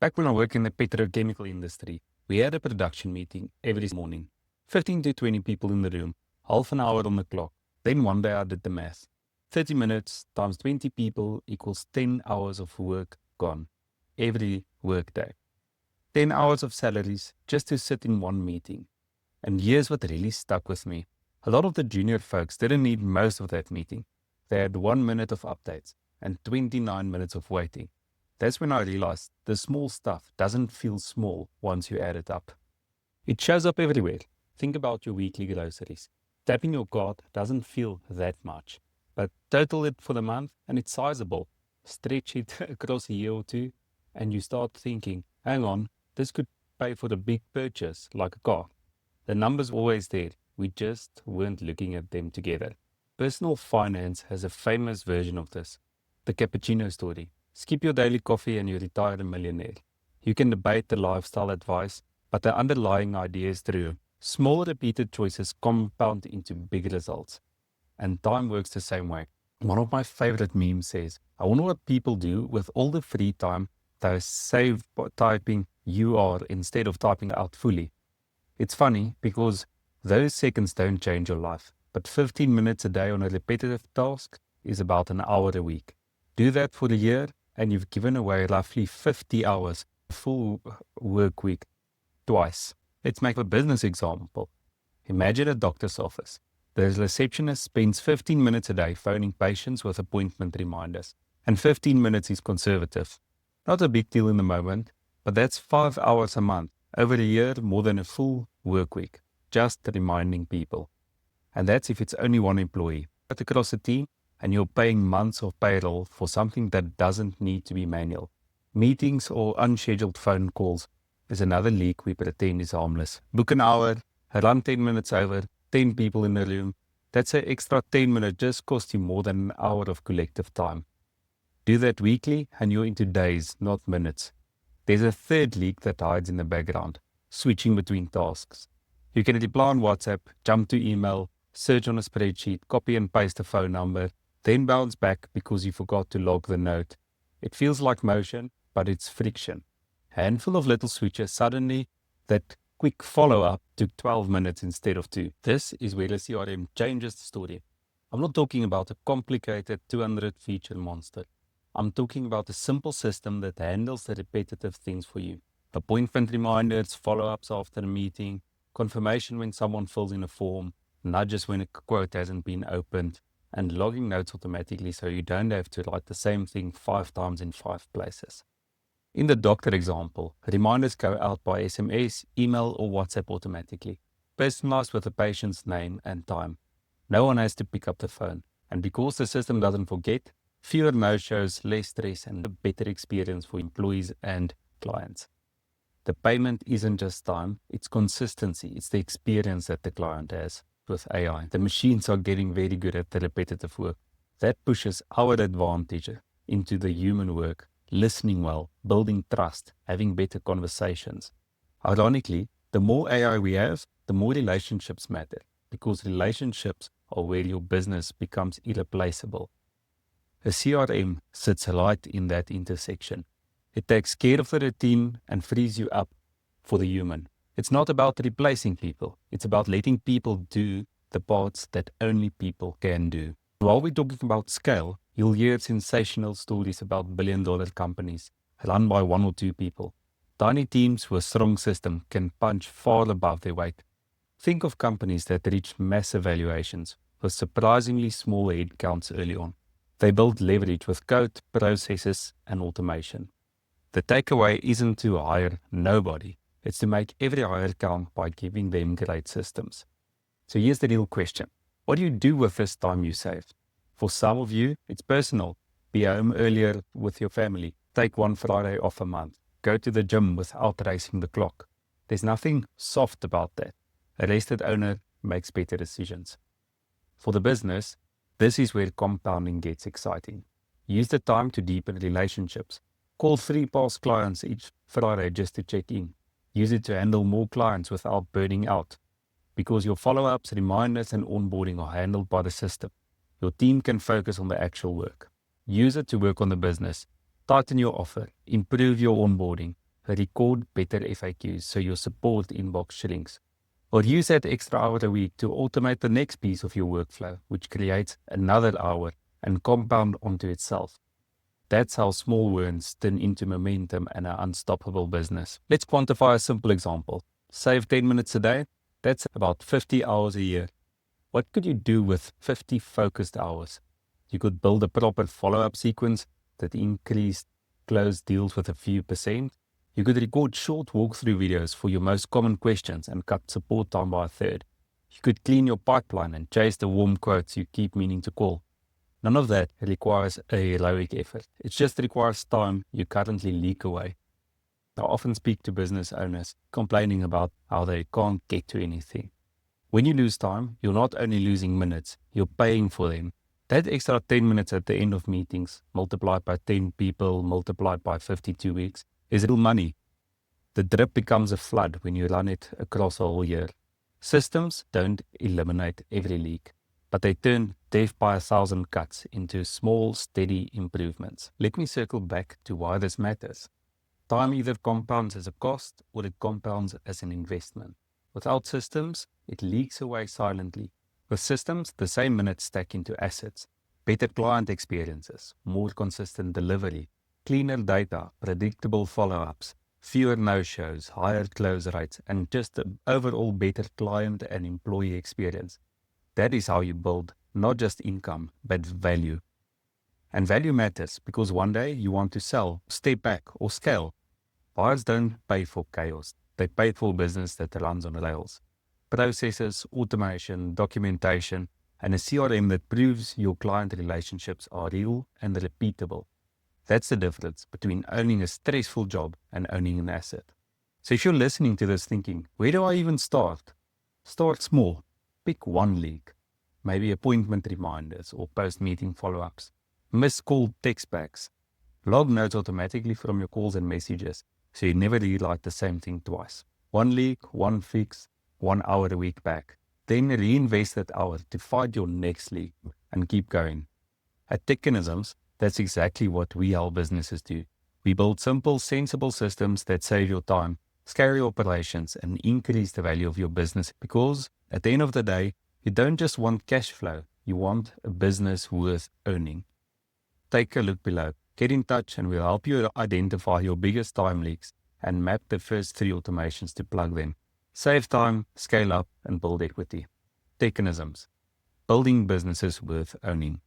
Back when I worked in the petrochemical industry, we had a production meeting every morning. 15 to 20 people in the room, half an hour on the clock. Then one day I did the math. 30 minutes times 20 people equals 10 hours of work gone. Every work day. 10 hours of salaries just to sit in one meeting. And here's what really stuck with me. A lot of the junior folks didn't need most of that meeting. They had 1 minute of updates and 29 minutes of waiting. That's when I realized the small stuff doesn't feel small once you add it up. It shows up everywhere. Think about your weekly groceries. Tapping your card doesn't feel that much, but total it for the month and it's sizable. Stretch it across a year or two and you start thinking, hang on, this could pay for the big purchase like a car. The numbers were always there. We just weren't looking at them together. Personal finance has a famous version of this, the cappuccino story. Skip your daily coffee and you retire a millionaire. You can debate the lifestyle advice, but the underlying idea is true. Small repeated choices compound into big results. And time works the same way. One of my favorite memes says, I wonder what people do with all the free time they save by typing UR instead of typing out fully. It's funny because those seconds don't change your life, but 15 minutes a day on a repetitive task is about an hour a week. Do that for a year and you've given away roughly 50 hours, a full work week, twice. Let's make a business example. Imagine a doctor's office. The receptionist spends 15 minutes a day phoning patients with appointment reminders, and 15 minutes is conservative. Not a big deal in the moment, but that's 5 hours a month. Over a year, more than a full work week, just reminding people. And that's if it's only one employee. But across a team, and you're paying months of payroll for something that doesn't need to be manual. Meetings or unscheduled phone calls is another leak we pretend is harmless. Book an hour, run 10 minutes over, 10 people in the room. That's an extra 10 minutes just cost you more than an hour of collective time. Do that weekly and you're into days, not minutes. There's a third leak that hides in the background, switching between tasks. You can reply on WhatsApp, jump to email, search on a spreadsheet, copy and paste a phone number, then bounce back because you forgot to log the note. It feels like motion, but it's friction. Handful of little switches, suddenly that quick follow-up took 12 minutes instead of 2. This is where the CRM changes the story. I'm not talking about a complicated 200-feature monster. I'm talking about a simple system that handles the repetitive things for you. Appointment reminders, follow-ups after a meeting, confirmation when someone fills in a form, nudges when a quote hasn't been opened, and logging notes automatically so you don't have to write the same thing 5 times in 5 places. In the doctor example, reminders go out by SMS, email, or WhatsApp automatically, personalized with the patient's name and time. No one has to pick up the phone. And because the system doesn't forget, fewer no-shows, less stress, and a better experience for employees and clients. The payment isn't just time, it's consistency. It's the experience that the client has with AI. The machines are getting very good at the repetitive work. That pushes our advantage into the human work, listening well, building trust, having better conversations. Ironically, the more AI we have, the more relationships matter, because relationships are where your business becomes irreplaceable. A CRM sits right in that intersection. It takes care of the routine and frees you up for the human. It's not about replacing people. It's about letting people do the parts that only people can do. While we're talking about scale, you'll hear sensational stories about billion-dollar companies run by 1 or 2 people. Tiny teams with a strong system can punch far above their weight. Think of companies that reach massive valuations with surprisingly small headcounts early on. They build leverage with code, processes, and automation. The takeaway isn't to hire nobody. It's to make every hire count by giving them great systems. So here's the real question. What do you do with this time you save? For some of you, it's personal. Be home earlier with your family. Take 1 Friday off a month. Go to the gym without racing the clock. There's nothing soft about that. A rested owner makes better decisions. For the business, this is where compounding gets exciting. Use the time to deepen relationships. Call 3 past clients each Friday just to check in. Use it to handle more clients without burning out. Because your follow-ups, reminders, and onboarding are handled by the system, your team can focus on the actual work. Use it to work on the business. Tighten your offer. Improve your onboarding. record better FAQs so your support inbox shrinks. Or use that extra hour a week to automate the next piece of your workflow, which creates another hour and compound onto itself. That's how small wins turn into momentum and an unstoppable business. Let's quantify a simple example. Save 10 minutes a day. That's about 50 hours a year. What could you do with 50 focused hours? You could build a proper follow-up sequence that increased closed deals with a few percent. You could record short walkthrough videos for your most common questions and cut support time by a third. You could clean your pipeline and chase the warm quotes you keep meaning to call. None of that requires a heroic effort. It just requires time you currently leak away. I often speak to business owners complaining about how they can't get to anything. When you lose time, you're not only losing minutes, you're paying for them. That extra 10 minutes at the end of meetings, multiplied by 10 people, multiplied by 52 weeks, is real money. The drip becomes a flood when you run it across a whole year. Systems don't eliminate every leak, but they turn death by 1,000 cuts into small, steady improvements. Let me circle back to why this matters. Time either compounds as a cost or it compounds as an investment. Without systems, it leaks away silently. With systems, the same minutes stack into assets, better client experiences, more consistent delivery, cleaner data, predictable follow-ups, fewer no-shows, higher close rates, and just an overall better client and employee experience. That is how you build not just income, but value. And value matters because one day you want to sell, step back, or scale. Buyers don't pay for chaos. They pay for business that runs on rails. Processes, automation, documentation, and a CRM that proves your client relationships are real and repeatable. That's the difference between owning a stressful job and owning an asset. So if you're listening to this thinking, where do I even start? Start small. Pick one leak. Maybe appointment reminders or post-meeting follow-ups. Missed call text backs. Log notes automatically from your calls and messages so you never rewrite the same thing twice. One leak, one fix, 1 hour a week back. Then reinvest that hour to find your next leak and keep going. At Techanisms, that's exactly what we help businesses do. We build simple, sensible systems that save your time, scale your operations, and increase the value of your business because at the end of the day, you don't just want cash flow, you want a business worth owning. Take a look below. Get in touch and we'll help you identify your biggest time leaks and map the first 3 automations to plug them. Save time, scale up, and build equity. Techanisms, building businesses worth owning.